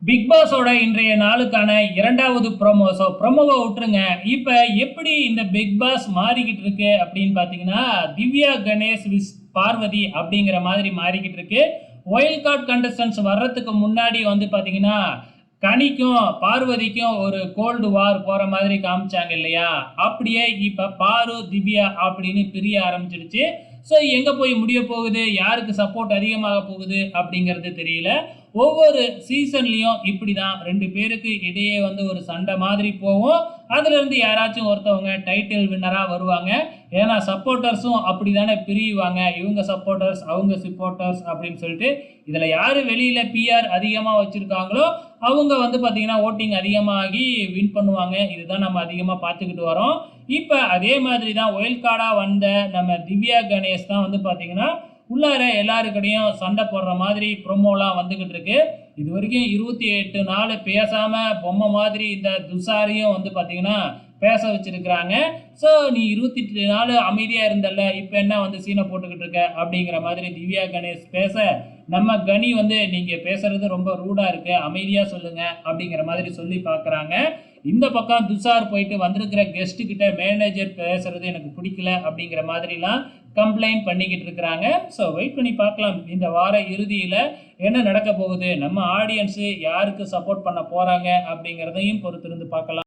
Big பாஸோட இன்றைய நாளுக்கான இரண்டாவது ப்ரோமோ. ப்ரோமோவை விட்டுருங்க. இப்ப எப்படி இந்த பிக் பாஸ் மாறிக்கிட்டு இருக்கு அப்படின்னு பார்த்தீங்கன்னா, திவ்யா கணேஷ் விஸ் பார்வதி அப்படிங்கிற மாதிரி மாறிக்கிட்டு இருக்கு. ஒயில்ட் கார்டு கண்டஸ்டன்ட்ஸ் வர்றதுக்கு முன்னாடி வந்து பார்த்தீங்கன்னா, கனிக்கும் பார்வதிக்கும் ஒரு கோல்டு வார் போற மாதிரி காமிச்சாங்க இல்லையா? அப்படியே இப்ப பாரு, திவ்யா அப்படின்னு பிரிய ஆரம்பிச்சிடுச்சு. எங்க போய் முடிய போகுது, யாருக்கு சப்போர்ட் அதிகமாக போகுது அப்படிங்கிறது தெரியல. ஒவ்வொரு சீசன்லயும் இப்படிதான் 2 பேருக்கு இடையே வந்து ஒரு சண்டை மாதிரி போகும். அதுல இருந்து யாராச்சும் ஒருத்தவங்க டைட்டில் வின்னரா வருவாங்க. ஏன்னா சப்போர்ட்டர்ஸும் அப்படிதானே பிரியுவாங்க. இவங்க சப்போர்ட்டர்ஸ், அவங்க சப்போர்ட்டர்ஸ் அப்படின்னு சொல்லிட்டு. இதுல யாரு வெளியில பிஆர் அதிகமா வச்சிருக்காங்களோ அவங்க வந்து பாத்தீங்கன்னா ஓட்டிங் அதிகமாகி வின் பண்ணுவாங்க. இதுதான் நம்ம அதிகமா பார்த்துக்கிட்டு வரோம். இப்ப அதே மாதிரி தான் ஒயில்ட் கார்டா வந்த நம்ம திவ்யா கணேஷ் தான் வந்து பாத்தீங்கன்னா உள்ளார எல்லாருக்கிட்டையும் சண்டை போடுற மாதிரி ப்ரொமோலாம் வந்துகிட்டு இருக்கு. இது வரைக்கும் 28 நாள் பேசாம பொம்மை மாதிரி இந்த துஷாரையும் வந்து பார்த்தீங்கன்னா பேச வச்சிருக்கிறாங்க. நீ 28 நாள் அமைதியா இருந்தல்ல, இப்போ என்ன வந்து சீனை போட்டுக்கிட்டு இருக்க அப்படிங்கிற மாதிரி திவ்யா கணேஷ் பேச, நம்ம கனி வந்து நீங்க பேசுறது ரொம்ப ரூடா இருக்கு, அமைதியா சொல்லுங்க அப்படிங்கிற மாதிரி சொல்லி பார்க்குறாங்க. இந்த பக்கம் துஷார் போயிட்டு வந்திருக்கிற கெஸ்ட் கிட்ட மேனேஜர் பேசுறது எனக்கு பிடிக்கல அப்படிங்கிற மாதிரிலாம் கம்ப்ளைண்ட் பண்ணிக்கிட்டு இருக்கிறாங்க. வெயிட் பண்ணி பார்க்கலாம் இந்த வார இறுதியில் என்ன நடக்க போகுது, நம்ம ஆடியன்ஸு யாருக்கு சப்போர்ட் பண்ண போகிறாங்க அப்படிங்கிறதையும் பொறுத்திருந்து பார்க்கலாம்.